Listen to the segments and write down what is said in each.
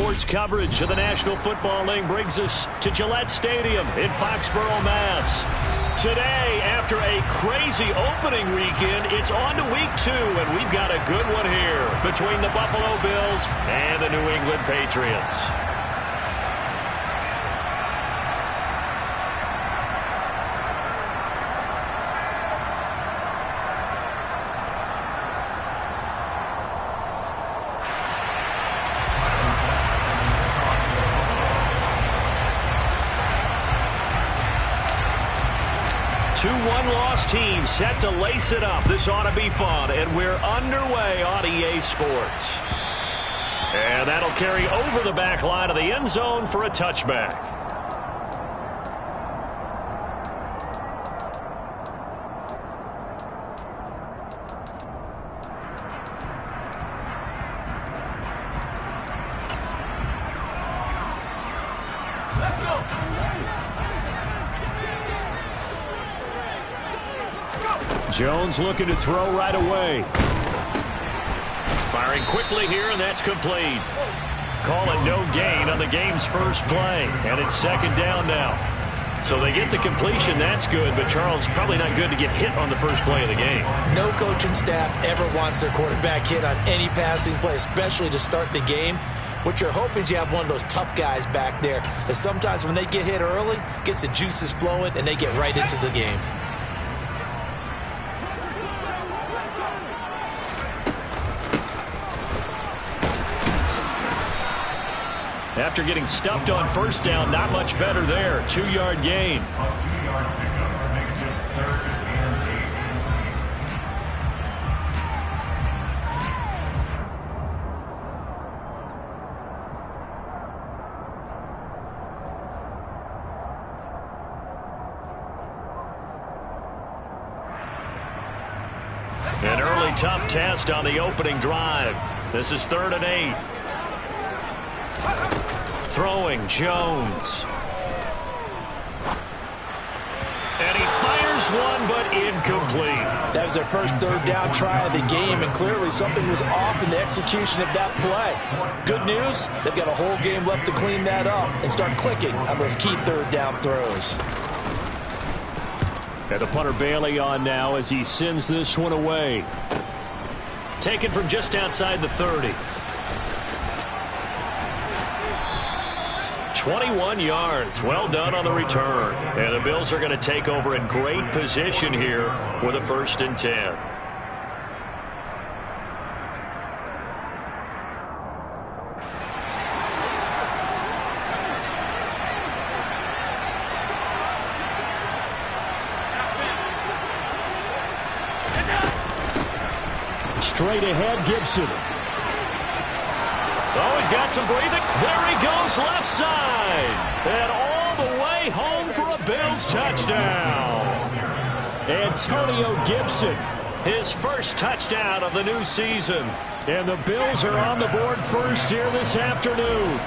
Sports coverage of the National Football League brings us to Gillette Stadium in Foxborough, Mass. Today, after a crazy opening weekend, it's on to week 2, and we've got a good one here between the Buffalo Bills and the New England Patriots. Two one-loss teams set to lace it up. This ought to be fun, and we're underway on EA Sports. And that'll carry over the back line of the end zone for a touchback. Jones looking to throw right away. Firing quickly here, and that's complete. Call it no gain on the game's first play, and it's second down now. So they get the completion, that's good, but Charles, probably not good to get hit on the first play of the game. No coaching staff ever wants their quarterback hit on any passing play, especially to start the game. What you're hoping is you have one of those tough guys back there, that sometimes when they get hit early, gets the juices flowing, and they get right into the game. After getting stuffed on first down, not much better there. 2-yard gain. An early tough test on the opening drive. This is 3rd and 8. Throwing Jones. And he fires one, but incomplete. That was their first third down try of the game, and clearly something was off in the execution of that play. Good news, they've got a whole game left to clean that up and start clicking on those key third down throws. And the punter Bailey on now as he sends this one away. Taken from just outside the 30. 21 yards. Well done on the return. And the Bills are going to take over in great position here with a 1st and 10. Straight ahead, Gibson. Oh, he's got some breathing. There he goes, left side. And all the way home for a Bills touchdown. Antonio Gibson, his first touchdown of the new season. And the Bills are on the board first here this afternoon.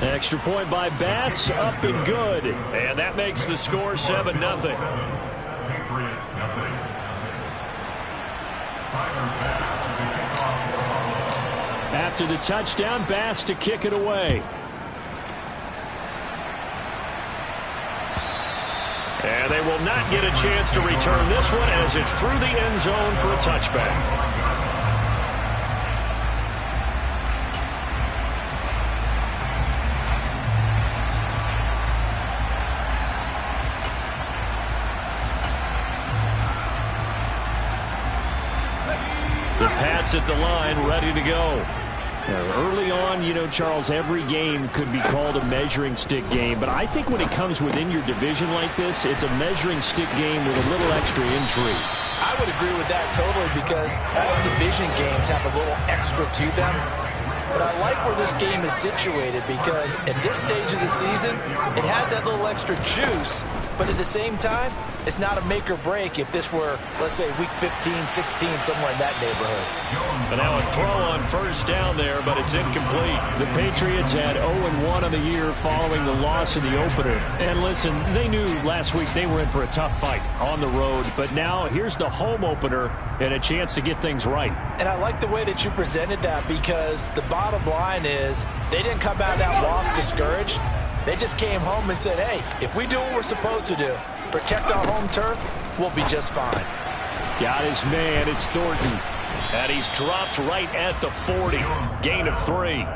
Extra point by Bass, up and good. And that makes the score 7-0. After the touchdown, Bass to kick it away. And they will not get a chance to return this one as it's through the end zone for a touchback. The Pats at the line, ready to go. Early on, you know, Charles, every game could be called a measuring stick game, but I think when it comes within your division like this, it's a measuring stick game with a little extra intrigue. I would agree with that totally, because all division games have a little extra to them. But I like where this game is situated because at this stage of the season, it has that little extra juice, but at the same time, it's not a make or break if this were, let's say, week 15, 16, somewhere in that neighborhood. But now a throw on first down there, but it's incomplete. The Patriots had 0-1 on the year following the loss in the opener. And listen, they knew last week they were in for a tough fight on the road, but now here's the home opener and a chance to get things right. And I like the way that you presented that because the bottom line is they didn't come out of that loss discouraged. They just came home and said, hey, if we do what we're supposed to do, protect our home turf, we'll be just fine. Got his man, it's Thornton. And he's dropped right at the 40. Gain of 3.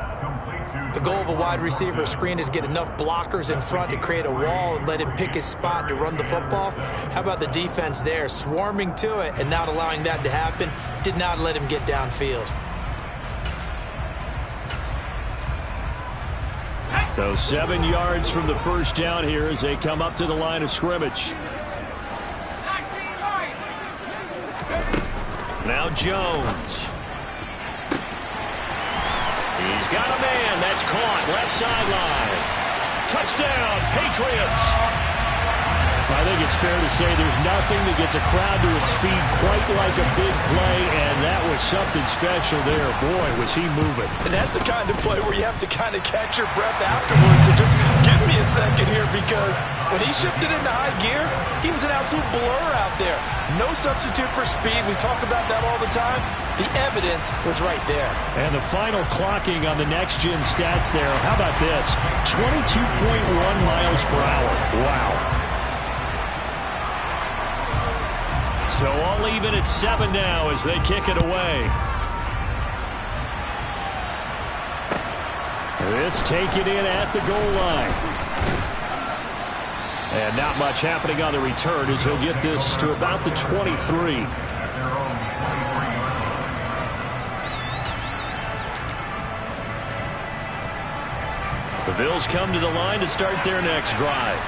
The goal of a wide receiver screen is get enough blockers in front to create a wall and let him pick his spot to run the football. How about the defense there, swarming to it and not allowing that to happen? Did not let him get downfield. So 7 yards from the first down here as they come up to the line of scrimmage. Now Jones. He's got a man. That's caught. Left sideline. Touchdown, Patriots. I think it's fair to say there's nothing that gets a crowd to its feet quite like a big play, and that was something special there. Boy, was he moving. And that's the kind of play where you have to kind of catch your breath afterwards and just give me a second here because when he shifted into high gear, he was an absolute blur out there. No substitute for speed. We talk about that all the time. The evidence was right there. And the final clocking on the next-gen stats there. How about this? 22.1 miles per hour. Wow. So all even at 7 now as they kick it away. This taken in at the goal line. And not much happening on the return as he'll get this to about the 23. The Bills come to the line to start their next drive.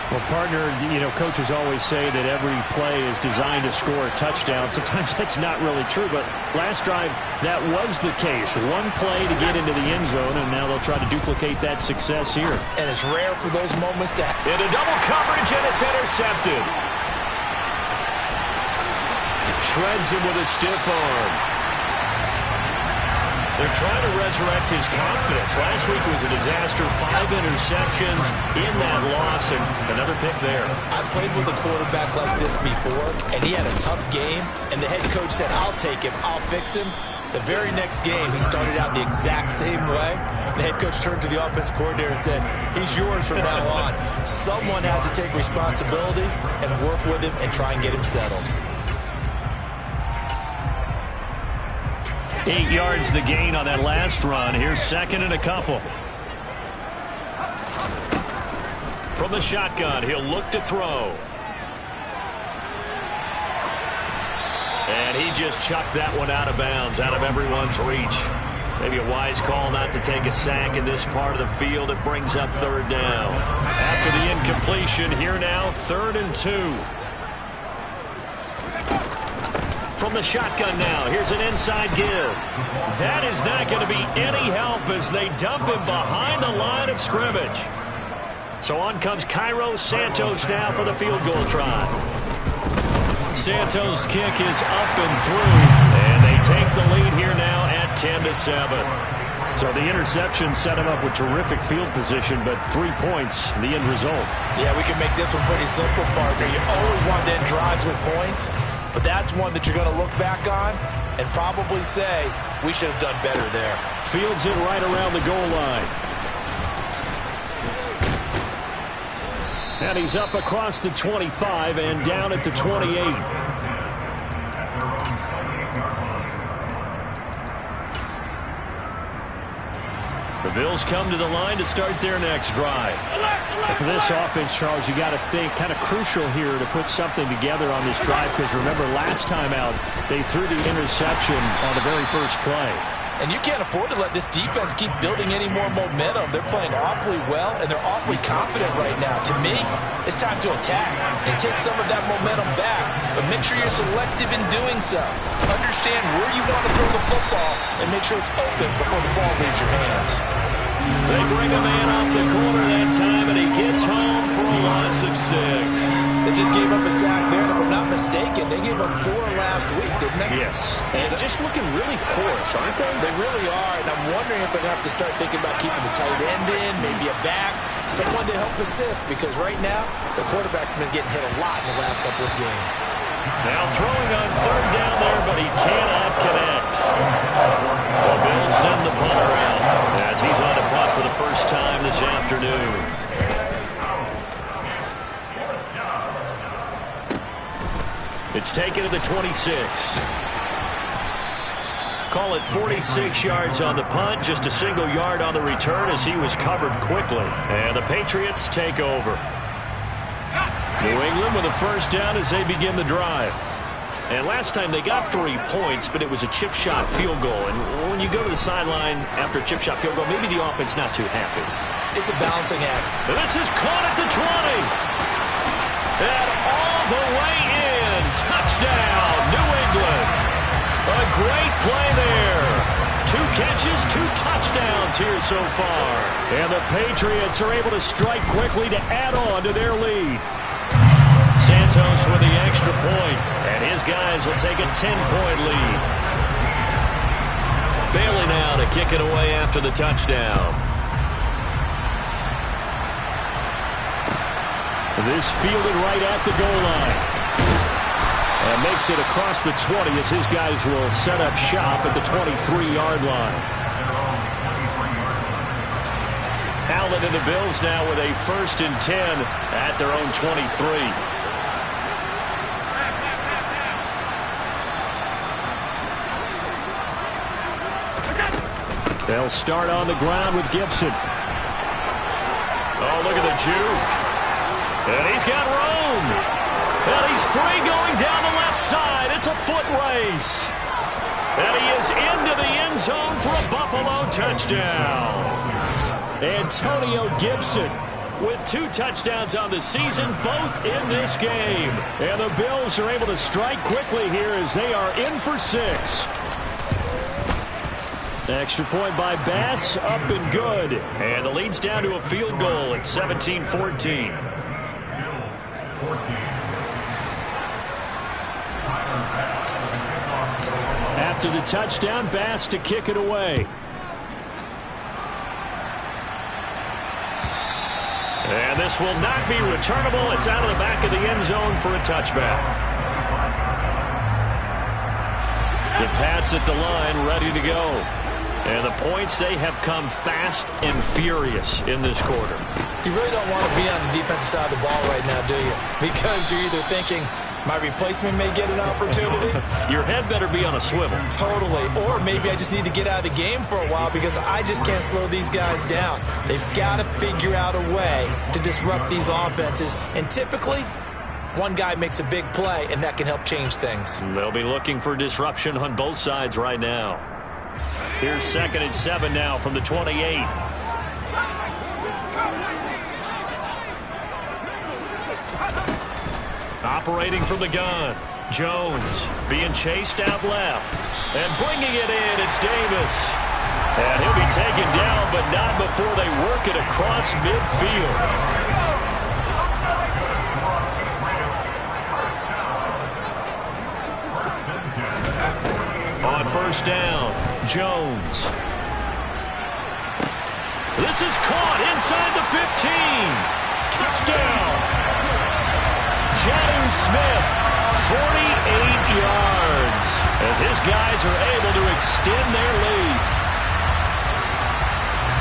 Well, partner, you know, coaches always say that every play is designed to score a touchdown. Sometimes that's not really true, but last drive, that was the case. One play to get into the end zone, and now they'll try to duplicate that success here. And it's rare for those moments to happen. Into double coverage, and it's intercepted. Shreds him with a stiff arm. They're trying to resurrect his confidence. Last week was a disaster. 5 interceptions in that loss, and another pick there. I played with a quarterback like this before, and he had a tough game, and the head coach said, I'll take him, I'll fix him. The very next game, he started out the exact same way. The head coach turned to the offense coordinator and said, he's yours from now on. Someone has to take responsibility and work with him and try and get him settled. 8 yards the gain on that last run. Here's second and a couple. From the shotgun, he'll look to throw. And he just chucked that one out of bounds, out of everyone's reach. Maybe a wise call not to take a sack in this part of the field. It brings up third down. After the incompletion, here now, 3rd and 2. From the shotgun now, here's an inside give. That is not going to be any help as they dump him behind the line of scrimmage. So on comes Cairo Santos now for the field goal try. Santos' kick is up and through, and they take the lead here now at 10-7. So the interception set him up with terrific field position, but 3 points, the end result. Yeah, we can make this one pretty simple, partner. You always want to end drives with points, but that's one that you're going to look back on and probably say, we should have done better there. Fields it right around the goal line. And he's up across the 25 and down at the 28. The Bills come to the line to start their next drive. For this offense, Charles, you got to think kind of crucial here to put something together on this drive because remember last time out, they threw the interception on the very first play. And you can't afford to let this defense keep building any more momentum. They're playing awfully well, and they're awfully confident right now. To me, it's time to attack and take some of that momentum back, but make sure you're selective in doing so. Understand where you want to throw the football and make sure it's open before the ball leaves your hands. They bring a man off the corner that time, and he gets home for a loss of 6. They just gave up a sack there, and if I'm not mistaken, they gave up 4 last week, didn't they? Yes. And just looking really porous, aren't they? They really are, and I'm wondering if they're going to have to start thinking about keeping the tight end in, maybe a back, someone to help assist, because right now, the quarterback's been getting hit a lot in the last couple of games. Now throwing on 3rd down there, but he cannot connect. The Bills send the punter out as he's on a punt for the first time this afternoon. It's taken to the 26. Call it 46 yards on the punt, just a single yard on the return as he was covered quickly. And the Patriots take over. New England with a first down as they begin the drive. And last time they got 3 points, but it was a chip shot field goal. And when you go to the sideline after a chip shot field goal, maybe the offense not too happy. It's a balancing act. And this is caught at the 20. And all the way in. Touchdown, New England. A great play there. 2 catches, 2 touchdowns here so far. And the Patriots are able to strike quickly to add on to their lead. Santos with the extra point, and his guys will take a 10-point lead. Bailey now to kick it away after the touchdown. This fielded right at the goal line. And makes it across the 20 as his guys will set up shop at the 23-yard line. Allen and the Bills now with a 1st and 10 at their own 23. They'll start on the ground with Gibson. Oh, look at the juke. And he's got room. And he's free going down the left side. It's a foot race. And he is into the end zone for a Buffalo touchdown. Antonio Gibson with 2 touchdowns on the season, both in this game. And the Bills are able to strike quickly here as they are in for 6. Extra point by Bass, up and good. And the lead's down to a field goal at 17-14. After the touchdown, Bass to kick it away. And this will not be returnable. It's out of the back of the end zone for a touchback. The Pats at the line, ready to go. And the points, they have come fast and furious in this quarter. You really don't want to be on the defensive side of the ball right now, do you? Because you're either thinking, my replacement may get an opportunity. Your head better be on a swivel. Totally. Or maybe I just need to get out of the game for a while because I just can't slow these guys down. They've got to figure out a way to disrupt these offenses. And typically, one guy makes a big play, and that can help change things. They'll be looking for disruption on both sides right now. Here's 2nd and 7 now from the 28. Operating from the gun. Jones being chased out left. And bringing it in, it's Davis. And he'll be taken down, but not before they work it across midfield. On 1st down, Jones. This is caught inside the 15. Touchdown. Jonnu Smith, 48 yards, as his guys are able to extend their lead.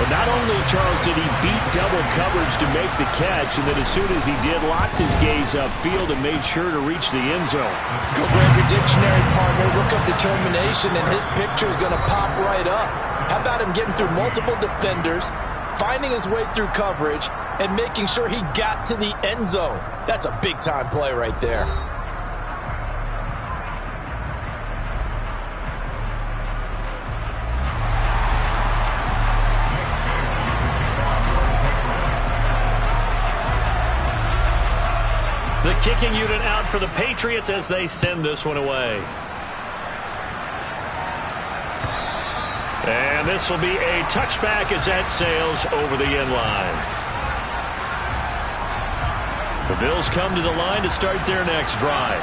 But not only, Charles, did he beat double coverage to make the catch, and then as soon as he did, locked his gaze upfield and made sure to reach the end zone. Go grab your dictionary, partner. Look up determination, and his picture is going to pop right up. How about him getting through multiple defenders, finding his way through coverage, and making sure he got to the end zone? That's a big-time play right there. The kicking unit out for the Patriots as they send this one away. And this will be a touchback as that sails over the end line. The Bills come to the line to start their next drive.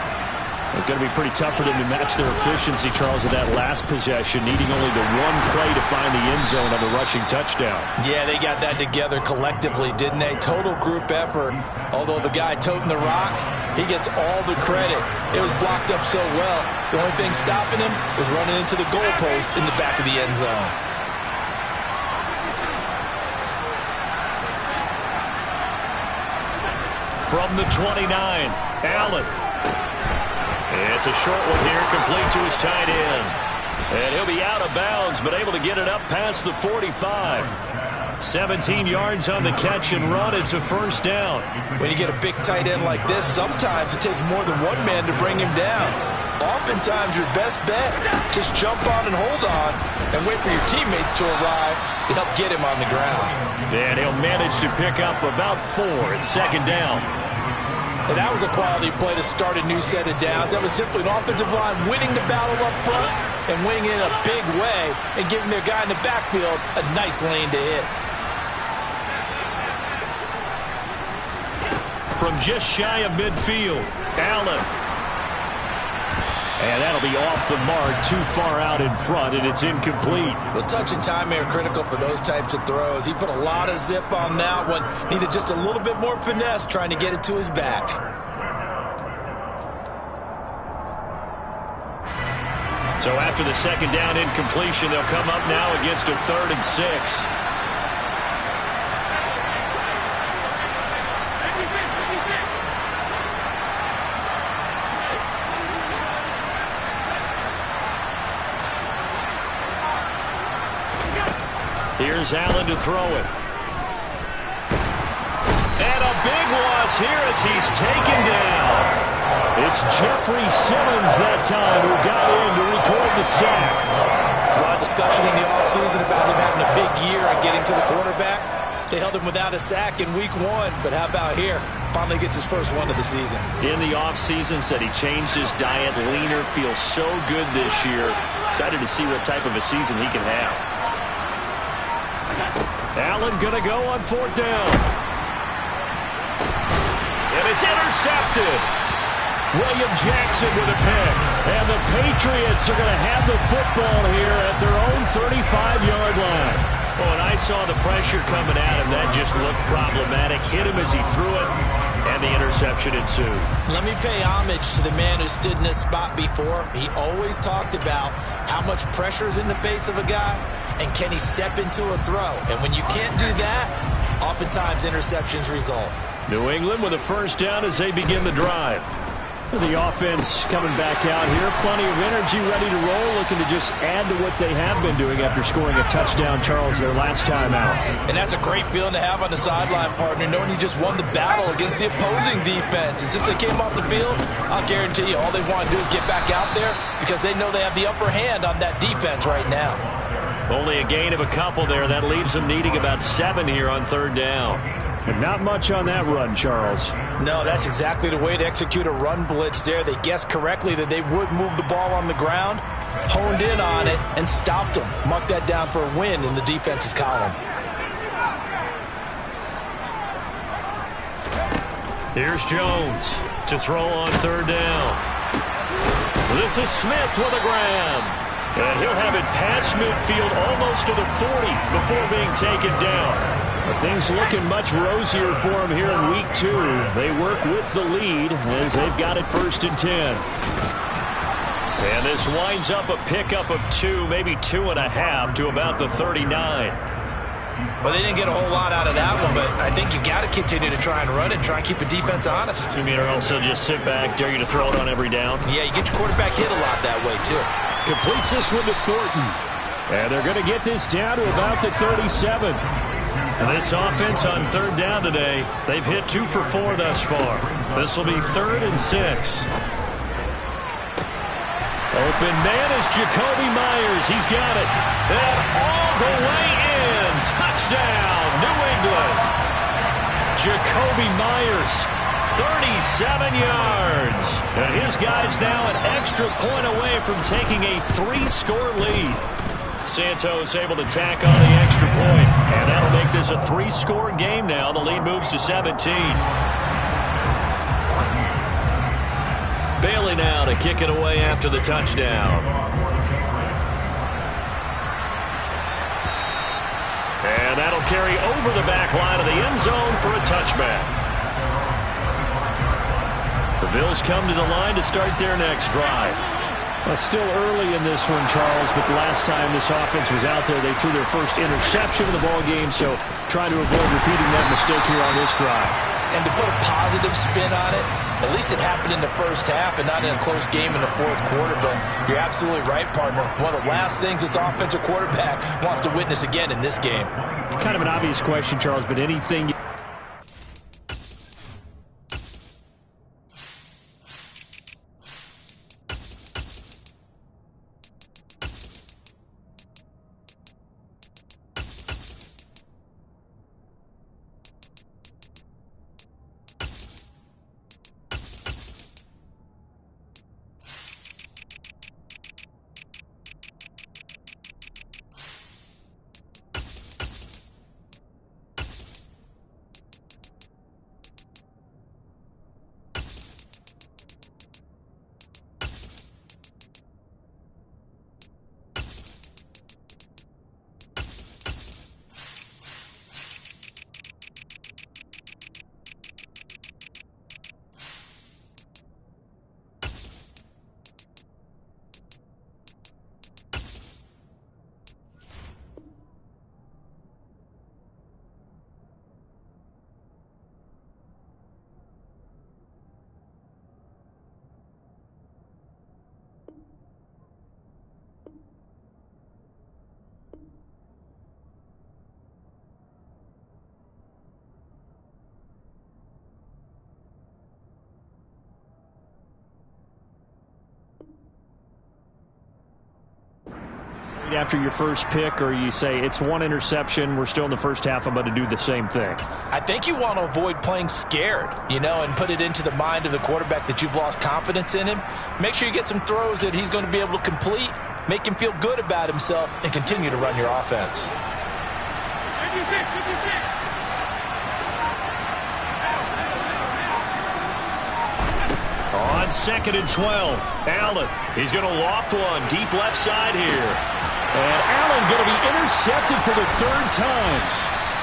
It's going to be pretty tough for them to match their efficiency, Charles, with that last possession, needing only the one play to find the end zone on the rushing touchdown. Yeah, they got that together collectively, didn't they? Total group effort. Although the guy toting the rock, he gets all the credit. It was blocked up so well. The only thing stopping him was running into the goalpost in the back of the end zone. From the 29, Allen. It's a short one here, complete to his tight end. And he'll be out of bounds, but able to get it up past the 45. 17 yards on the catch and run. It's a first down. When you get a big tight end like this, sometimes it takes more than one man to bring him down. Oftentimes, your best bet, just jump on and hold on and wait for your teammates to arrive to help get him on the ground. And he'll manage to pick up about 4 at second down. And that was a quality play to start a new set of downs. That was simply an offensive line winning the battle up front and winning it in a big way and giving their guy in the backfield a nice lane to hit. From just shy of midfield, Allen. And that'll be off the mark, too far out in front, and it's incomplete. Well, touch and time are critical for those types of throws. He put a lot of zip on that one. Needed just a little bit more finesse trying to get it to his back. So after the second down incompletion, they'll come up now against a 3rd and 6. Here's Allen to throw it. And a big loss here as he's taken down. It's Jeffrey Simmons that time who got in to record the sack. There's a lot of discussion in the offseason about him having a big year and getting to the quarterback. They held him without a sack in week 1, but how about here? Finally gets his first one of the season. In the offseason, said he changed his diet, leaner, feels so good this year. Excited to see what type of a season he can have. Allen going to go on 4th down. And it's intercepted. William Jackson with a pick. And the Patriots are going to have the football here at their own 35-yard line. Oh, and I saw the pressure coming at him. That just looked problematic. Hit him as he threw it, and the interception ensued. Let me pay homage to the man who stood in this spot before. He always talked about how much pressure is in the face of a guy, and can he step into a throw. And when you can't do that, oftentimes interceptions result. New England with a first down as they begin the drive. The offense coming back out here. Plenty of energy, ready to roll, looking to just add to what they have been doing after scoring a touchdown, Charles, their last time out. And that's a great feeling to have on the sideline, partner, knowing you just won the battle against the opposing defense. And since they came off the field, I'll guarantee you all they want to do is get back out there because they know they have the upper hand on that defense right now. Only a gain of a couple there. That leaves them needing about 7 here on 3rd down. And not much on that run, Charles. No, that's exactly the way to execute a run blitz there. They guessed correctly that they would move the ball on the ground, honed in on it, and stopped them. Mark that down for a win in the defense's column. Here's Jones to throw on 3rd down. This is Smith with a grab. And he'll have it past midfield almost to the 40 before being taken down. Things looking much rosier for them here in week 2. They work with the lead as they've got it 1st and 10. And this winds up a pickup of 2, maybe 2.5 to about the 39. Well, they didn't get a whole lot out of that one, but I think you've got to continue to try and run and try and keep the defense honest. You mean or also just sit back, dare you to throw it on every down? Yeah, you get your quarterback hit a lot that way, too. Completes this one to Thornton. And they're going to get this down to about the 37. And this offense on 3rd down today, they've hit 2 for 4 thus far. This will be 3rd and 6. Open man is Jacoby Myers. He's got it. And all the way in. Touchdown, New England. Jacoby Myers, 37 yards. And his guy's now an extra point away from taking a 3-score lead. Santos able to tack on the extra point, and that'll make this a 3-score game now. The lead moves to 17. Bailey now to kick it away after the touchdown. And that'll carry over the back line of the end zone for a touchback. The Bills come to the line to start their next drive. Well, still early in this one, Charles, but the last time this offense was out there, they threw their first interception of the ball game, so trying to avoid repeating that mistake here on this drive. And to put a positive spin on it, at least it happened in the first half and not in a close game in the fourth quarter, but you're absolutely right, partner. One of the last things this offensive quarterback wants to witness again in this game. Kind of an obvious question, Charles, but anything... After your first pick, or you say it's one interception, we're still in the first half, I'm about to do the same thing? I think you want to avoid playing scared, and put it into the mind of the quarterback that you've lost confidence in him. Make sure you get some throws that he's going to be able to complete, make him feel good about himself, and continue to run your offense. On 2nd and 12, Allen. He's going to loft one deep left side here. And Allen going to be intercepted for the 3rd time.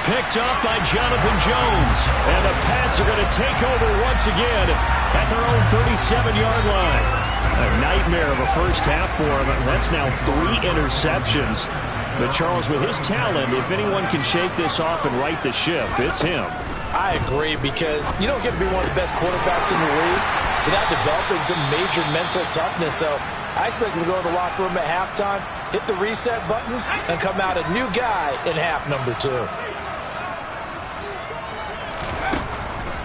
Picked up by Jonathan Jones. And the Pats are going to take over once again at their own 37-yard line. A nightmare of a first half for him. That's now 3 interceptions. But Charles, with his talent, if anyone can shake this off and right the ship, it's him. I agree, because you don't get to be one of the best quarterbacks in the league without developing some major mental toughness. So I expect him to go to the locker room at halftime, hit the reset button, and come out a new guy in half number 2.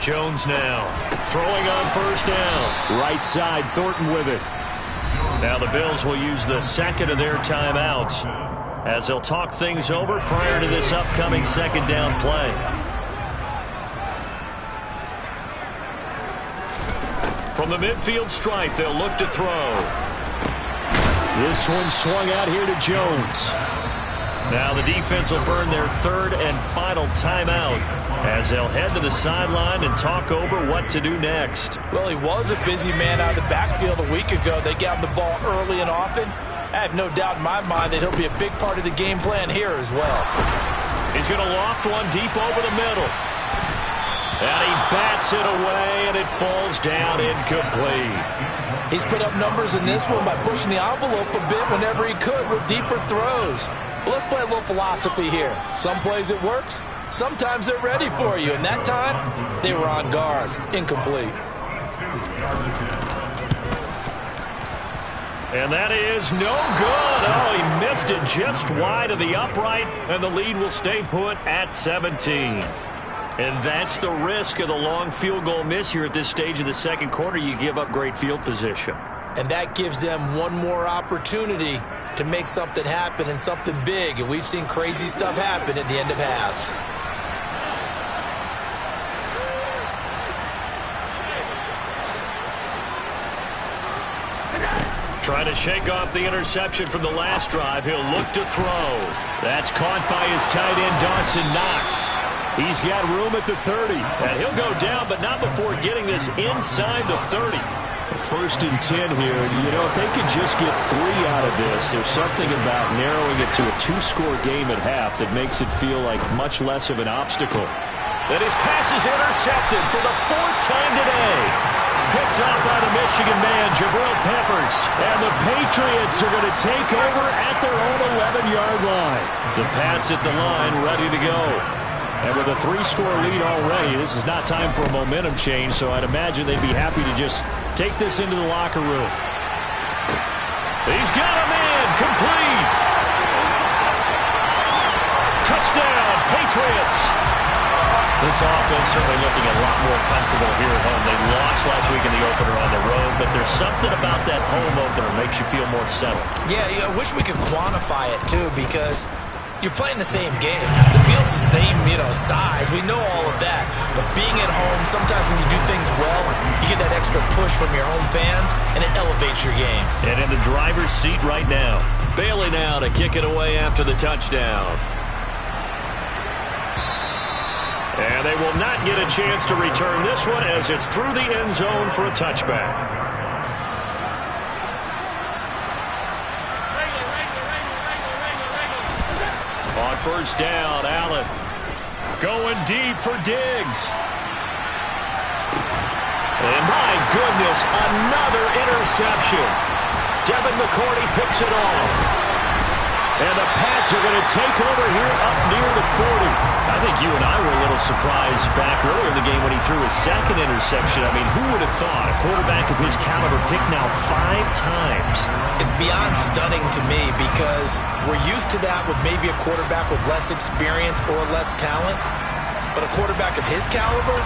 Jones now throwing on first down. Right side, Thornton with it. Now the Bills will use the second of their timeouts as they'll talk things over prior to this upcoming second down play. From the midfield stripe, they'll look to throw. This one swung out here to Jones. Now the defense will burn their 3rd and final timeout as they'll head to the sideline and talk over what to do next. Well, he was a busy man out of the backfield a week ago. They got him the ball early and often. I have no doubt in my mind that he'll be a big part of the game plan here as well. He's going to loft one deep over the middle. And he bats it away, and it falls down incomplete. He's put up numbers in this one by pushing the envelope a bit whenever he could with deeper throws. But let's play a little philosophy here. Some plays it works. Sometimes they're ready for you. And that time, they were on guard. Incomplete. And that is no good. Oh, he missed it just wide of the upright, and the lead will stay put at 17. And that's the risk of the long field goal miss here at this stage of the second quarter. You give up great field position. And that gives them one more opportunity to make something happen and something big. And we've seen crazy stuff happen at the end of halves. Trying to shake off the interception from the last drive. He'll look to throw. That's caught by his tight end, Dawson Knox. He's got room at the 30. And he'll go down, but not before getting this inside the 30. First and 10 here. You know, if they could just get 3 out of this, there's something about narrowing it to a 2-score game at half that makes it feel like much less of an obstacle. And his pass is intercepted for the 4th time today. Picked up by the Michigan man, Jabril Peppers. And the Patriots are going to take over at their own 11-yard line. The Pats at the line, ready to go. And with a 3-score lead already, this is not time for a momentum change, so I'd imagine they'd be happy to just take this into the locker room. He's got a man, complete. Touchdown, Patriots. This offense certainly looking a lot more comfortable here at home. They lost last week in the opener on the road, but there's something about that home opener makes you feel more settled. Yeah, I wish we could quantify it, too, because you're playing the same game. The field's the same, size. We know all of that. But being at home, sometimes when you do things well, you get that extra push from your home fans, and it elevates your game. And in the driver's seat right now. Bailey now to kick it away after the touchdown. And they will not get a chance to return this one as it's through the end zone for a touchback. On first down, Allen going deep for Diggs. And my goodness, another interception. Devin McCourty picks it off. And the Pats are going to take over here up near the 40. I think you and I were a little surprised back earlier in the game when he threw his second interception. I mean, who would have thought a quarterback of his caliber picked now 5 times? It's beyond stunning to me because we're used to that with maybe a quarterback with less experience or less talent. But a quarterback of his caliber,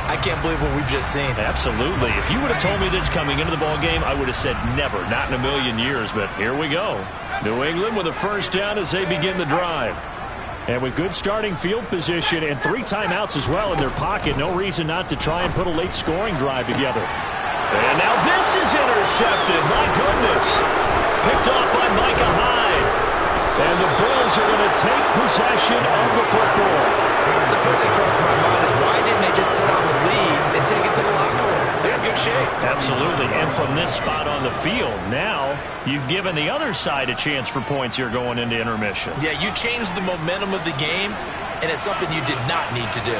I can't believe what we've just seen. Absolutely. If you would have told me this coming into the ball game, I would have said never, not in a million years. But here we go. New England with a first down as they begin the drive. And with good starting field position and 3 timeouts as well in their pocket, no reason not to try and put a late scoring drive together. And now this is intercepted. My goodness. Picked off by Micah Hyde. And the Bills are going to take possession of the football. So the first thing crossed my mind is why didn't they just sit on the lead and take it to the locker room? They're in good shape. Absolutely. And from this spot on the field, now you've given the other side a chance for points here going into intermission. Yeah, you changed the momentum of the game, and it's something you did not need to do.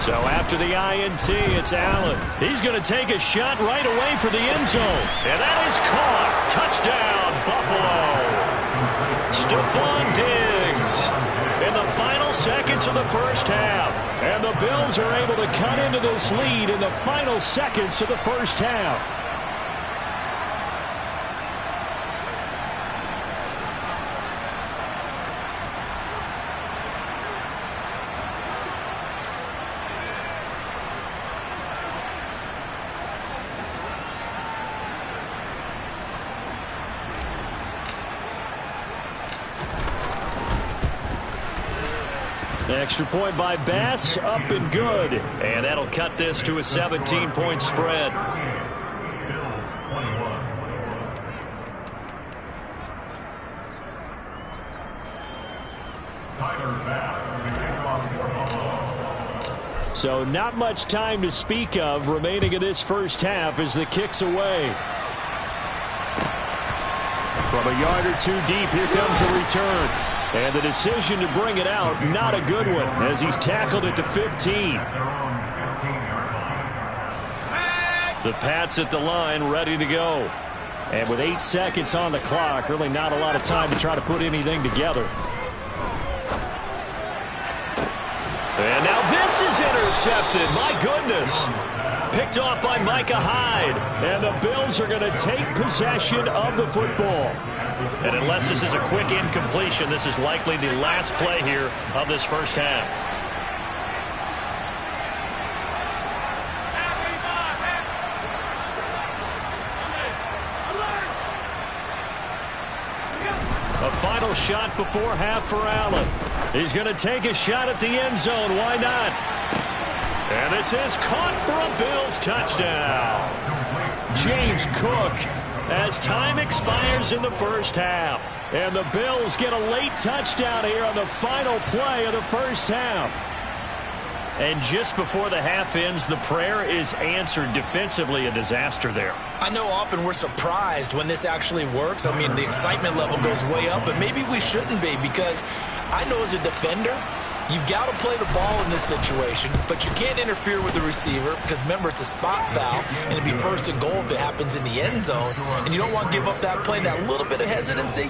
So after the INT, it's Allen. He's going to take a shot right away for the end zone. And that is caught. Touchdown, Buffalo. Stephon Diggs in the final seconds of the first half. And the Bills are able to cut into this lead in the final seconds of the first half. Extra point by Bass, up and good. And that'll cut this to a 17-point spread. So not much time to speak of remaining in this first half as the kick's away. From a yard or 2 deep, here comes the return. And the decision to bring it out, not a good one, as he's tackled at the 15. The Pats at the line, ready to go. And with 8 seconds on the clock, really not a lot of time to try to put anything together. And now this is intercepted. My goodness. Picked off by Micah Hyde. And the Bills are going to take possession of the football. And unless this is a quick incompletion, this is likely the last play here of this first half. A final shot before half for Allen. He's going to take a shot at the end zone. Why not? And this is caught for a Bills touchdown. James Cook as time expires in the first half. And the Bills get a late touchdown here on the final play of the first half. And just before the half ends, the prayer is answered. Defensively, a disaster there. I know often we're surprised when this actually works. I mean, the excitement level goes way up, but maybe we shouldn't be, because I know as a defender, you've got to play the ball in this situation, but you can't interfere with the receiver because, remember, it's a spot foul, and it'd be first and goal if it happens in the end zone, and you don't want to give up that play. That little bit of hesitancy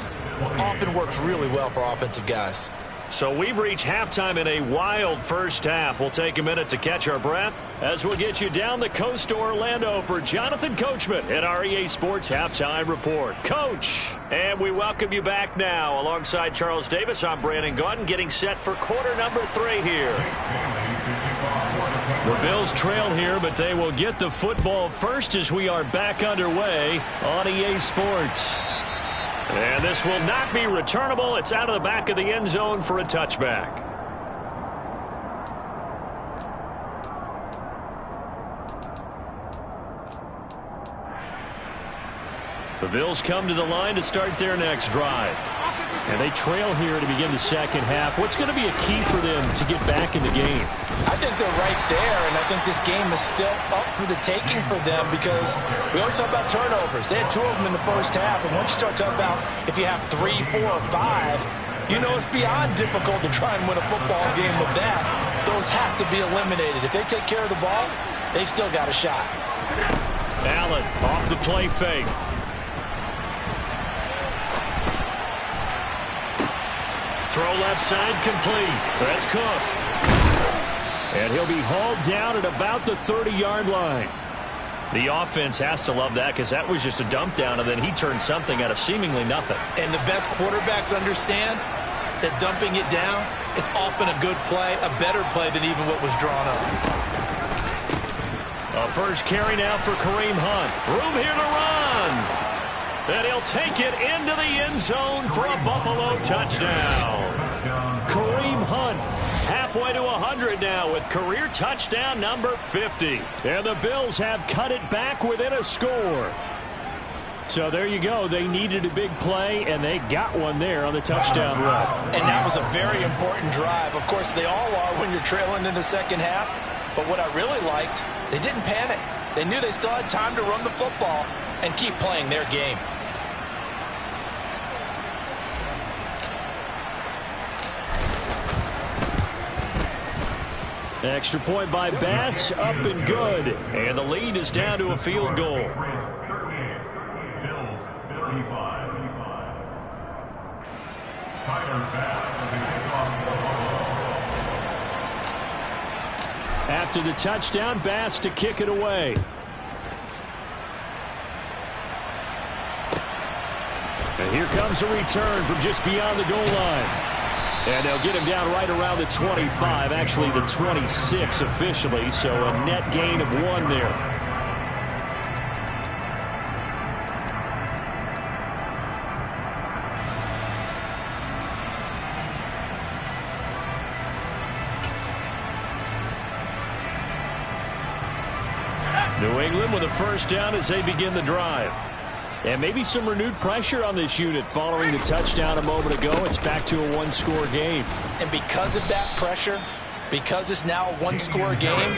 often works really well for offensive guys. So we've reached halftime in a wild first half. We'll take a minute to catch our breath as we'll get you down the coast to Orlando for Jonathan Coachman at our EA Sports Halftime Report. Coach, and we welcome you back now. Alongside Charles Davis, I'm Brandon Gaudin, getting set for quarter number 3 here. The Bills trail here, but they will get the football first as we are back underway on EA Sports. And this will not be returnable. It's out of the back of the end zone for a touchback. The Bills come to the line to start their next drive. And they trail here to begin the second half. What's going to be a key for them to get back in the game? I think they're right there, and I think this game is still up for the taking for them because we always talk about turnovers. They had 2 of them in the first half, and once you start talking about if you have 3, 4, or 5, you know it's beyond difficult to try and win a football game with that. Those have to be eliminated. If they take care of the ball, they've still got a shot. Allen off the play fake. Throw left side complete. That's Cook. And he'll be hauled down at about the 30-yard line. The offense has to love that because that was just a dump down, and then he turned something out of seemingly nothing. And the best quarterbacks understand that dumping it down is often a good play, a better play than even what was drawn up. A first carry now for Kareem Hunt. Room here to run. And he'll take it into the end zone for a Buffalo touchdown. Kareem Hunt halfway to 100 now with career touchdown number 50. And the Bills have cut it back within a score. So there you go. They needed a big play, and they got one there on the touchdown run. And that was a very important drive. Of course, they all are when you're trailing in the second half. But what I really liked, they didn't panic. They knew they still had time to run the football and keep playing their game. Extra point by Bass, up and good. And the lead is down to a field goal. After the touchdown, Bass to kick it away. And here comes a return from just beyond the goal line. And they'll get him down right around the 25, actually the 26 officially, so a net gain of 1 there. New England with a first down as they begin the drive. And maybe some renewed pressure on this unit following the touchdown a moment ago. It's back to a 1-score game. And because of that pressure, because it's now a 1-score game,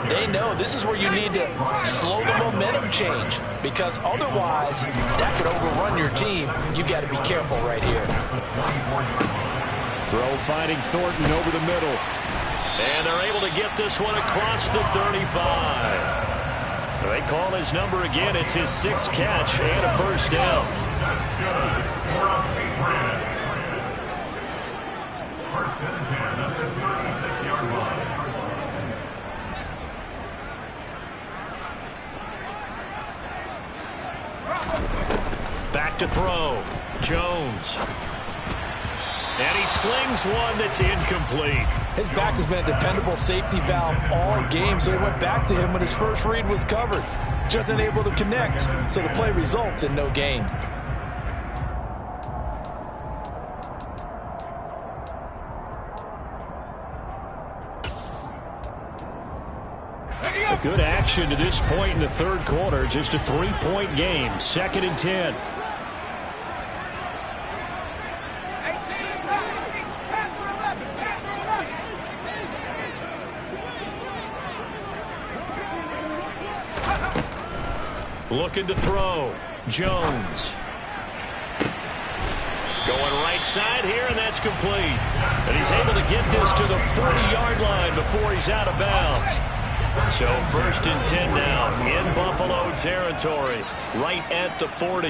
they know this is where you need to slow the momentum change, because otherwise that could overrun your team. You got to be careful right here. Throw finding Thornton over the middle. And they're able to get this one across the 35. They call his number again. It's his 6th catch and a first down. That's good for our Patriots. First and 10 at the 36-yard line. Back to throw. Jones. And he slings one that's incomplete. His back has been a dependable safety valve all game, so they went back to him when his first read was covered. Just unable to connect, so the play results in no gain. Good action to this point in the third quarter. Just a 3-point game. 2nd and 10. Looking to throw. Jones. Going right side here, and that's complete. And he's able to get this to the 40-yard line before he's out of bounds. So 1st and 10 now in Buffalo territory, right at the 40.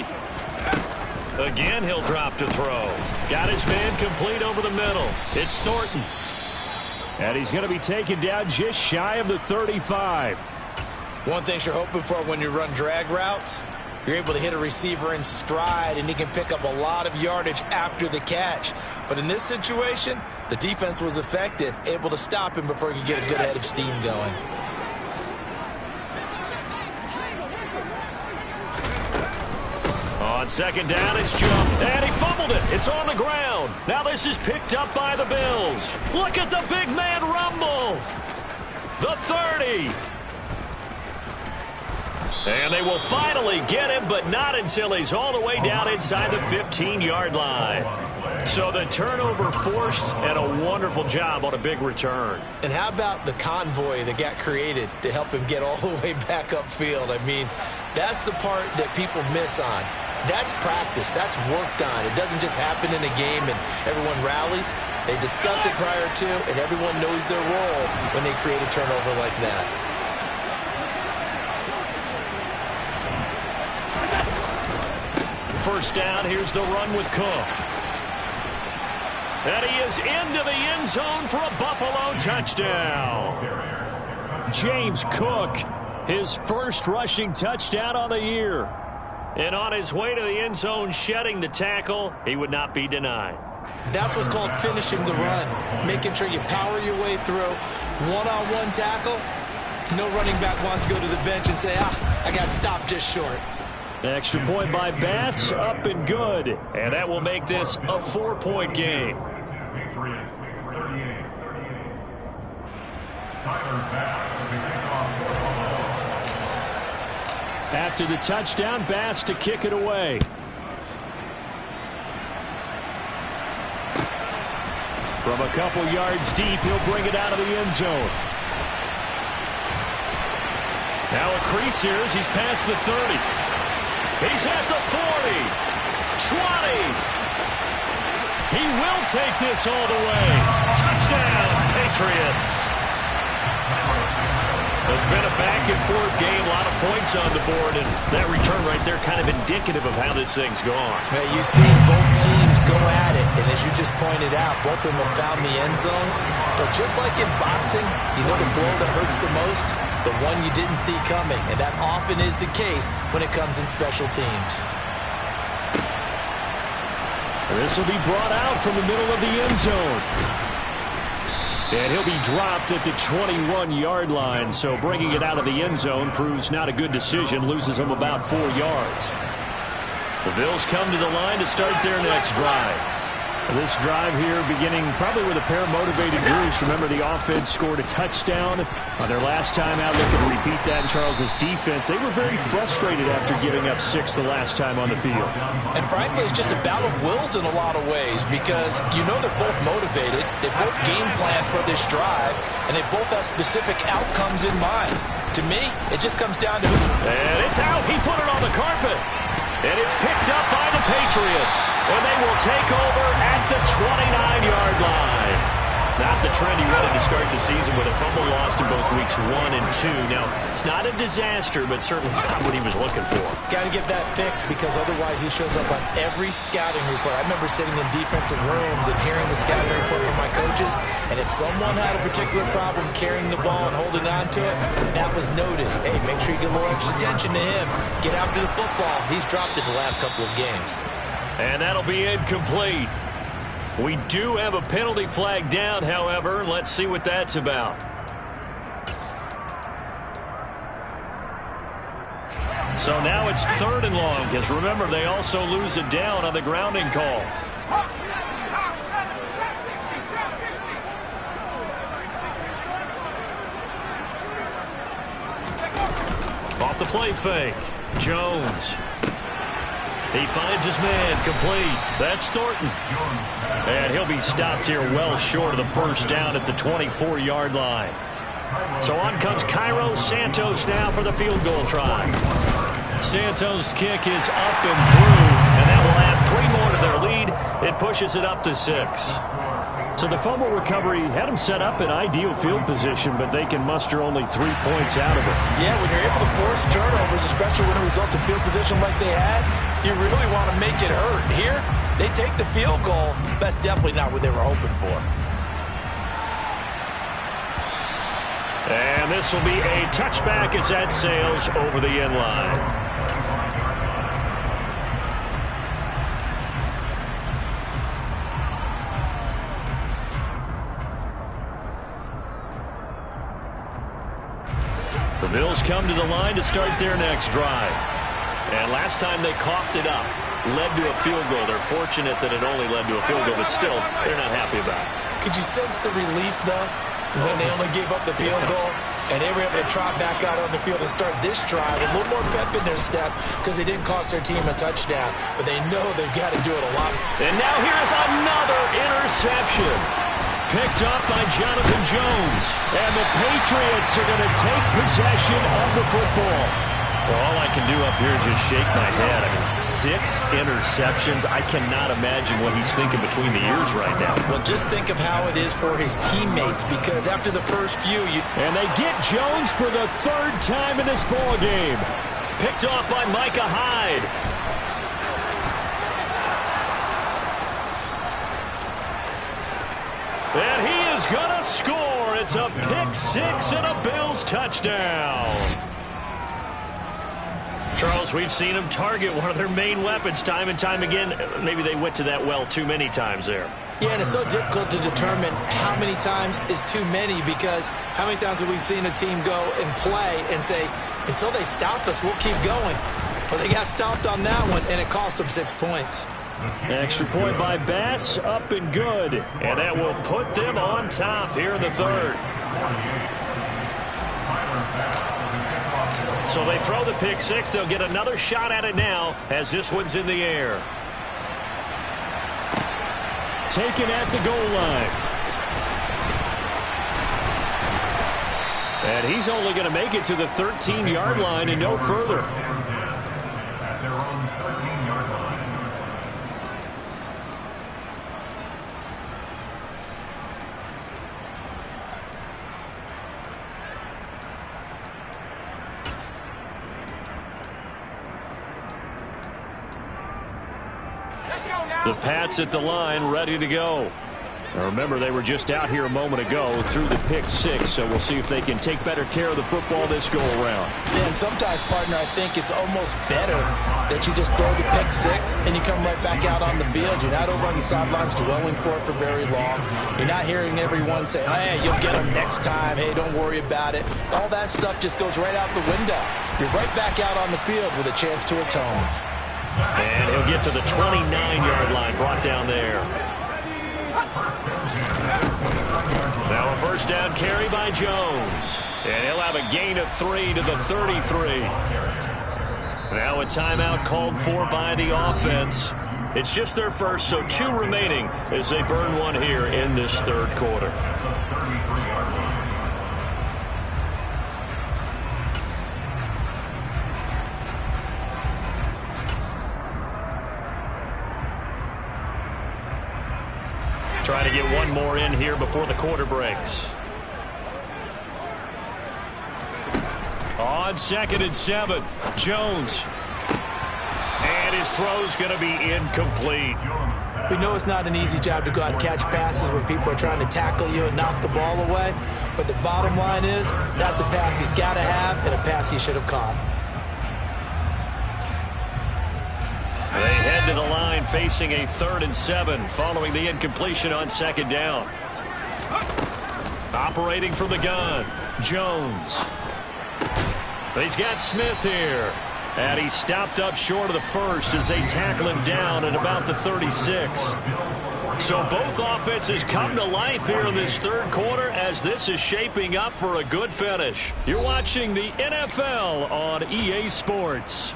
Again, he'll drop to throw. Got his man complete over the middle. It's Thornton. And he's going to be taken down just shy of the 35. One thing you're hoping for when you run drag routes, you're able to hit a receiver in stride, and he can pick up a lot of yardage after the catch. But in this situation, the defense was effective, able to stop him before he could get a good head of steam going. On 2nd down, it's jumped, and he fumbled it. It's on the ground. Now this is picked up by the Bills. Look at the big man rumble. The 30. And they will finally get him, but not until he's all the way down inside the 15-yard line. So the turnover forced, and a wonderful job on a big return. And how about the convoy that got created to help him get all the way back upfield? I mean, that's the part that people miss on. That's practice. That's worked on. It doesn't just happen in a game and everyone rallies. They discuss it prior to, and everyone knows their role when they create a turnover like that. 1st down, here's the run with Cook. And he is into the end zone for a Buffalo touchdown. James Cook, his first rushing touchdown on the year. And on his way to the end zone, shedding the tackle, he would not be denied. That's what's called finishing the run, making sure you power your way through. One-on-one tackle, no running back wants to go to the bench and say, I got stopped just short. Extra point by Bass, up and good. And that will make this a 4-point game. Patriots 38. Tyler Bass will be taking on Buffalo. After the touchdown, Bass to kick it away. From a couple yards deep, he'll bring it out of the end zone. Now a crease here as he's past the 30. He's at the 40, 20. He will take this all the way. Touchdown, Patriots. It's been a back-and-forth game, a lot of points on the board, and that return right there kind of indicative of how this thing's gone. Hey, you see both teams go at it, and as you just pointed out, both of them have found the end zone. But just like in boxing, you know the blow that hurts the most? The one you didn't see coming, and that often is the case when it comes in special teams. This will be brought out from the middle of the end zone. And he'll be dropped at the 21-yard line, so bringing it out of the end zone proves not a good decision, loses him about 4 yards. The Bills come to the line to start their next drive. This drive here beginning probably with a pair of motivated groups. Remember, the offense scored a touchdown on their last time out. Looking to repeat that in Charles's defense. They were very frustrated after giving up 6 the last time on the field. And frankly, it's just a battle of wills in a lot of ways because you know they're both motivated. They both game plan for this drive, and they both have specific outcomes in mind. To me, it just comes down to who. And it's out. He put it on the carpet. And it's picked up by the Patriots. And they will take over at the 29-yard line. Not the trend he wanted to start the season with a fumble lost in both weeks 1 and 2. Now, it's not a disaster, but certainly not what he was looking for. Got to get that fixed because otherwise he shows up on every scouting report. I remember sitting in defensive rooms and hearing the scouting report from my coaches, and if someone had a particular problem carrying the ball and holding on to it, that was noted. Hey, make sure you get a little extra attention to him. Get after the football. He's dropped it the last couple of games. And that'll be incomplete. We do have a penalty flag down, however. Let's see what that's about. So now it's 3rd and long, because remember, they also lose it down on the grounding call. the play fake. Jones. He finds his man, complete. That's Thornton. And he'll be stopped here well short of the first down at the 24-yard line. So on comes Cairo Santos now for the field goal try. Santos' kick is up and through, and that will add 3 more to their lead. It pushes it up to 6. So the fumble recovery had them set up in ideal field position, but they can muster only 3 points out of it. Yeah, when you're able to force turnovers, especially when it results in field position like they had, you really want to make it hurt. Here, they take the field goal. That's definitely not what they were hoping for. And this will be a touchback as that sails over the end line. The Bills come to the line to start their next drive. And last time they coughed it up, led to a field goal. They're fortunate that it only led to a field goal, but still, they're not happy about it. Could you sense the relief, though, when they only gave up the field goal and they were able to trot back out on the field and start this drive with a little more pep in their step because they didn't cost their team a touchdown, but they know they've got to do it a lot. And now here's another interception. Picked up by Jonathan Jones. And the Patriots are going to take possession of the football. Well, all I can do up here is just shake my head. I mean, 6 interceptions. I cannot imagine what he's thinking between the ears right now. Well, just think of how it is for his teammates, because after the first few, And they get Jones for the 3rd time in this ball game. Picked off by Micah Hyde. And he is going to score. It's a pick-6 and a Bills touchdown. Charles, we've seen them target one of their main weapons time and time again. Maybe they went to that well too many times there. Yeah, and it's so difficult to determine how many times is too many, because how many times have we seen a team go and play and say, until they stop us, we'll keep going. Well, they got stopped on that one, and it cost them 6 points. Extra point by Bass, up and good. And that will put them on top here in the 3rd. So they throw the pick-6. They'll get another shot at it now as this one's in the air. Taken at the goal line. And he's only going to make it to the 13-yard line and no further. At their own 13-yard line. The Pats at the line, ready to go. Now remember, they were just out here a moment ago through the pick-6, so we'll see if they can take better care of the football this go-around. Yeah, and sometimes, partner, I think it's almost better that you just throw the pick-6 and you come right back out on the field. You're not over on the sidelines dwelling for it for very long. You're not hearing everyone say, hey, you'll get them next time. Hey, don't worry about it. All that stuff just goes right out the window. You're right back out on the field with a chance to atone. And he'll get to the 29-yard line, brought down there. Now a first down carry by Jones. And he'll have a gain of 3 to the 33. Now a timeout called for by the offense. It's just their first, so 2 remaining as they burn one here in this 3rd quarter. Trying to get one more in here before the quarter breaks. On 2nd and 7, Jones. And his throw's going to be incomplete. We know it's not an easy job to go out and catch passes when people are trying to tackle you and knock the ball away. But the bottom line is, that's a pass he's got to have and a pass he should have caught. They head to the line facing a 3rd and 7 following the incompletion on 2nd down. Operating from the gun, Jones. He's got Smith here. And he's stopped up short of the 1st as they tackle him down at about the 36. So both offenses come to life here in this third quarter as this is shaping up for a good finish. You're watching the NFL on EA Sports.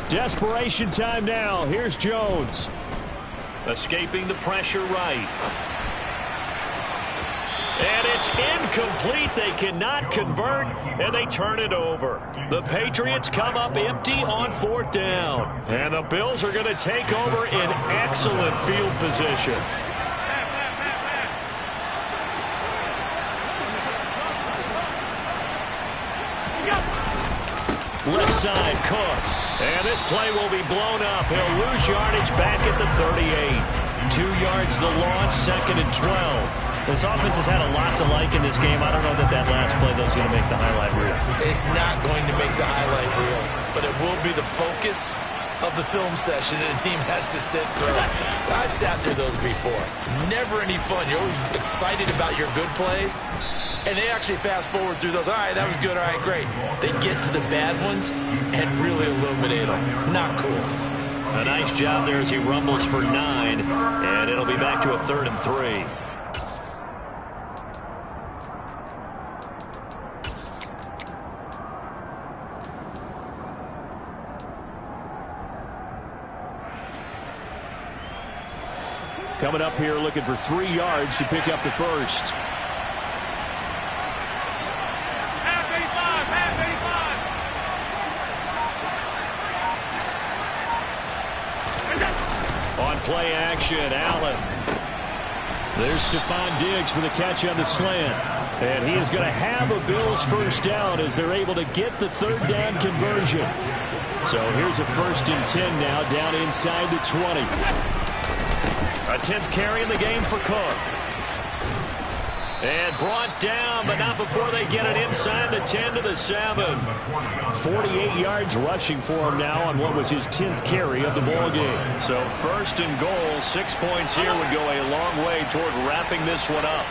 Desperation time now. Here's Jones. Escaping the pressure right. And it's incomplete. They cannot convert, and they turn it over. The Patriots come up empty on fourth down. And the Bills are going to take over in excellent field position. Left side, Cook. And this play will be blown up. He'll lose yardage back at the 38. 2 yards the loss, 2nd and 12. This offense has had a lot to like in this game. I don't know that last play, though, is going to make the highlight reel. It's not going to make the highlight reel, but it will be the focus of the film session that the team has to sit through. I've sat through those before. Never any fun. You're always excited about your good plays. And they actually fast forward through those. All right, that was good. All right, great. They get to the bad ones and really illuminate them. Not cool. A nice job there as he rumbles for 9. And it'll be back to a 3rd and 3. Coming up here looking for 3 yards to pick up the first. On play action, Allen. There's Stephon Diggs for the catch on the slant. And he is going to have a Bills first down as they're able to get the 3rd down conversion. So here's a 1st and 10 now down inside the 20. A 10th carry in the game for Cook. And brought down, but not before they get it inside the 10 to the 7. 48 yards rushing for him now on what was his 10th carry of the ball game. So 1st and goal, 6 points here would go a long way toward wrapping this one up.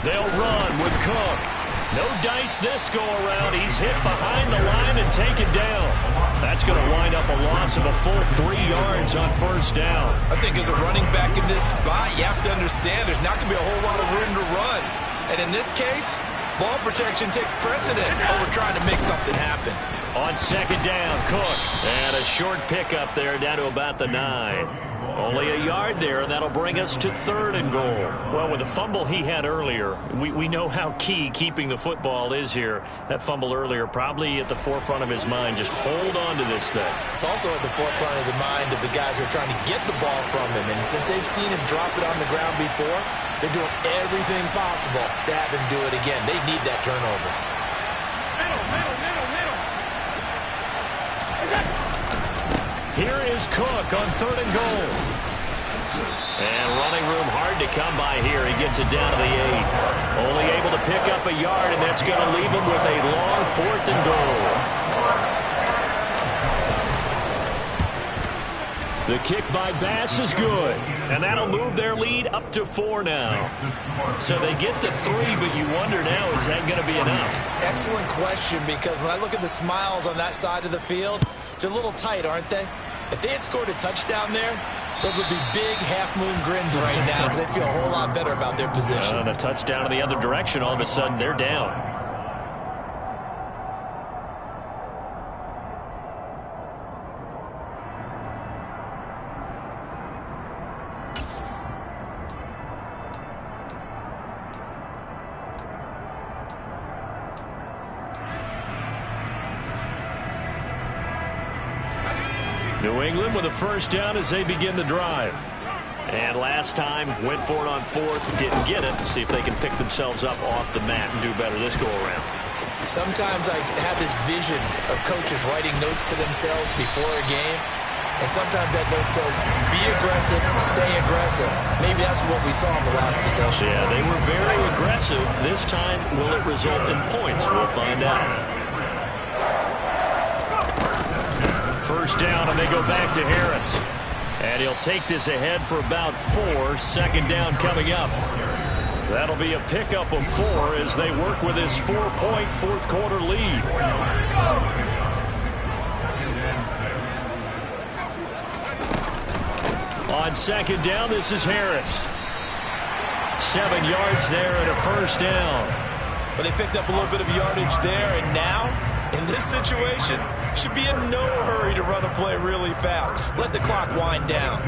They'll run with Cook. No dice this go around. He's hit behind the line and taken down. That's going to wind up a loss of a full 3 yards on 1st down. I think as a running back in this spot, you have to understand there's not going to be a whole lot of room to run. And in this case, ball protection takes precedent over trying to make something happen. On 2nd down, Cook. And a short pickup there down to about the 9. Only a yard there, and that'll bring us to 3rd and goal. Well, with the fumble he had earlier, we know how key keeping the football is here. That fumble earlier probably at the forefront of his mind. Just hold on to this thing. It's also at the forefront of the mind of the guys who are trying to get the ball from him. And since they've seen him drop it on the ground before, they're doing everything possible to have him do it again. They need that turnover. Here is Cook on 3rd and goal. And running room hard to come by here. He gets it down to the 8. Only able to pick up a yard, and that's going to leave him with a long 4th and goal. The kick by Bass is good. And that'll move their lead up to 4 now. So they get to 3, but you wonder now, is that going to be enough? Excellent question, because when I look at the smiles on that side of the field, they're a little tight, aren't they? If they had scored a touchdown there, those would be big half-moon grins right now because they feel a whole lot better about their position. And a touchdown in the other direction, all of a sudden they're down. New England with a first down as they begin the drive. And last time, went for it on 4th, didn't get it. See if they can pick themselves up off the mat and do better this go-around. Sometimes I have this vision of coaches writing notes to themselves before a game, and sometimes that note says, be aggressive, stay aggressive. Maybe that's what we saw in the last possession. Yeah, they were very aggressive. This time, will it result in points? We'll find out. First down, and they go back to Harris. And he'll take this ahead for about 4. Second down coming up. That'll be a pickup of 4 as they work with this 4-point fourth-quarter lead. On second down, this is Harris. 7 yards there and a first down. But they picked up a little bit of yardage there, and now, in this situation, should be in no hurry to run a play really fast. Let the clock wind down.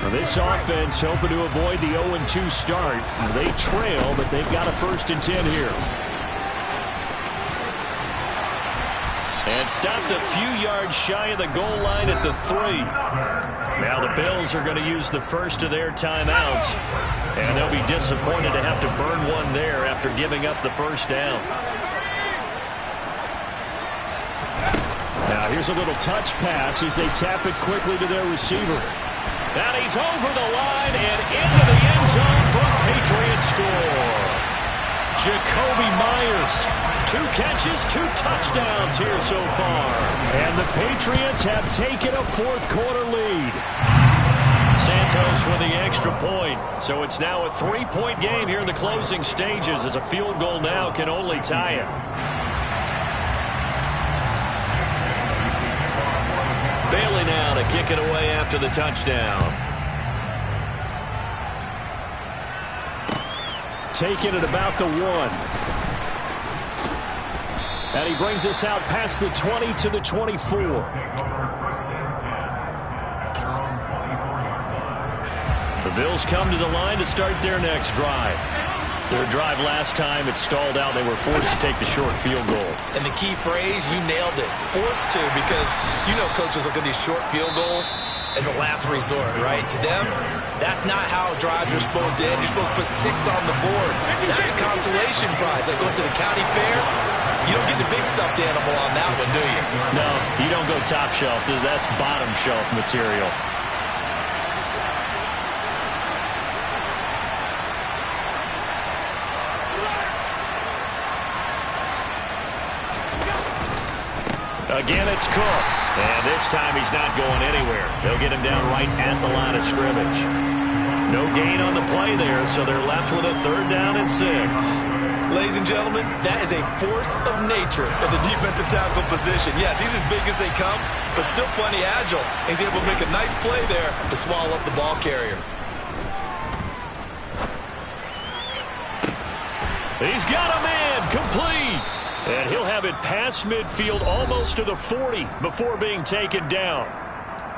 Now this offense hoping to avoid the 0-2 start. They trail, but they've got a 1st and 10 here. And stopped a few yards shy of the goal line at the 3. Now the Bills are going to use the first of their timeouts. And they'll be disappointed to have to burn one there after giving up the first down. Now here's a little touch pass as they tap it quickly to their receiver. And he's over the line and into the end zone for a Patriots score. Jacoby Myers, 2 catches, 2 touchdowns here so far. And the Patriots have taken a fourth-quarter lead. Santos with the extra point. So it's now a 3-point game here in the closing stages as a field goal now can only tie it. Bailey now to kick it away after the touchdown. Taking it about the 1. And he brings us out past the 20 to the 24. The Bills come to the line to start their next drive. Their drive last time, it stalled out. They were forced to take the short field goal. And the key phrase, you nailed it. Forced to, because you know coaches look at these short field goals as a last resort, right? To them, that's not how drives are supposed to end. You're supposed to put 6 on the board. That's a consolation prize. Like going to the county fair, you don't get the big stuffed animal on that one, do you? No, you don't go top shelf. That's bottom shelf material. Again, it's Cook. And this time he's not going anywhere. They'll get him down right at the line of scrimmage. No gain on the play there, so they're left with a 3rd down and 6. Ladies and gentlemen, that is a force of nature at the defensive tackle position. Yes, he's as big as they come, but still plenty agile. He's able to make a nice play there to swallow up the ball carrier. He's got a man complete. And he'll have it past midfield almost to the 40 before being taken down.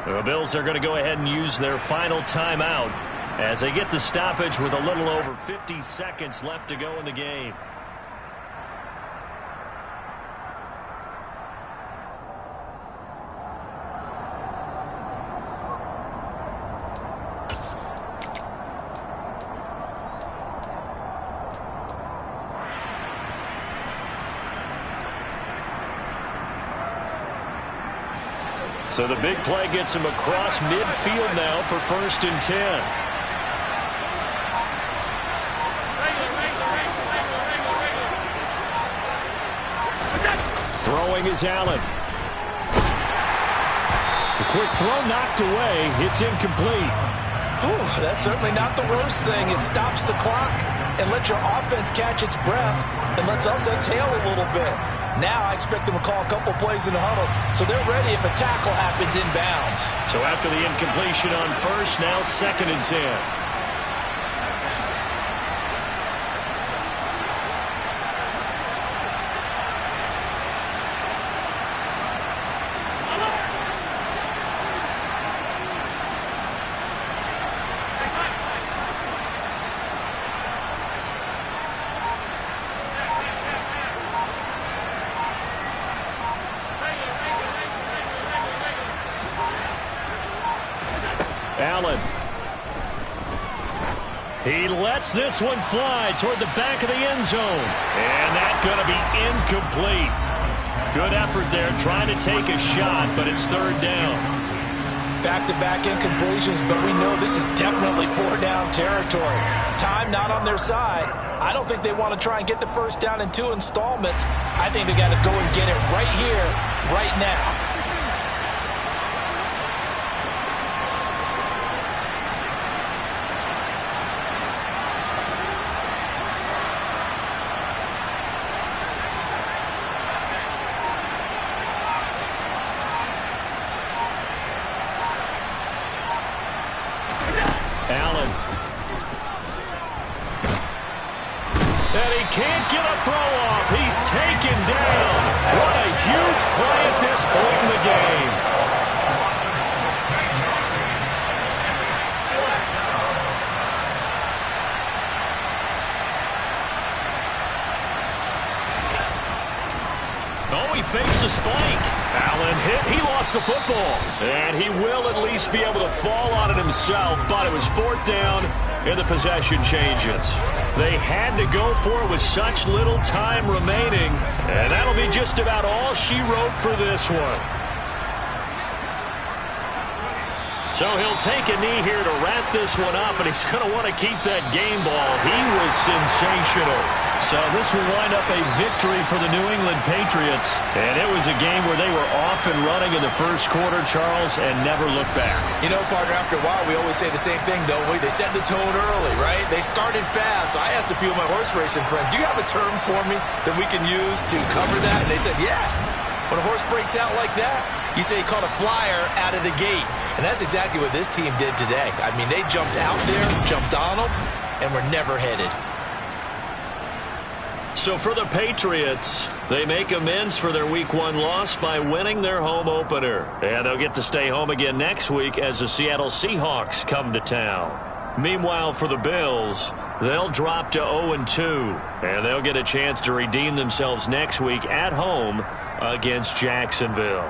The Bills are going to go ahead and use their final timeout as they get the stoppage with a little over 50 seconds left to go in the game. So the big play gets him across midfield now for 1st and 10. Throwing is Allen. The quick throw knocked away. It's incomplete. Ooh, that's certainly not the worst thing. It stops the clock and lets your offense catch its breath and lets us exhale a little bit. Now I expect them to call a couple plays in the huddle, so they're ready if a tackle happens inbounds. So after the incompletion on 1st, now 2nd and 10. Allen. He lets this one fly toward the back of the end zone. And that's going to be incomplete. Good effort there trying to take a shot, but it's third down. Back-to-back incompletions, but we know this is definitely four-down territory. Time not on their side. I don't think they want to try and get the first down in 2 installments. I think they got to go and get it right here, right now. Allen. And he can't get a throw off. He's taken down. What a huge play at this point in the game. Oh, he fakes a spike. Allen hit. He lost the football. And he will at least be able to fall on it himself, but it was fourth down and the possession changes. They had to go for it with such little time remaining, and that'll be just about all she wrote for this one. So he'll take a knee here to wrap this one up, and he's going to want to keep that game ball. He was sensational. So this will wind up a victory for the New England Patriots. And it was a game where they were off and running in the first quarter, Charles, and never looked back. You know, partner, after a while, we always say the same thing, don't we? They set the tone early, right? They started fast. So I asked a few of my horse racing friends, do you have a term for me that we can use to cover that? And they said, yeah. When a horse breaks out like that, you say he caught a flyer out of the gate. And that's exactly what this team did today. I mean, they jumped out there, jumped on them, and were never headed. So for the Patriots, they make amends for their Week 1 loss by winning their home opener. And they'll get to stay home again next week as the Seattle Seahawks come to town. Meanwhile, for the Bills, they'll drop to 0-2, and they'll get a chance to redeem themselves next week at home against Jacksonville.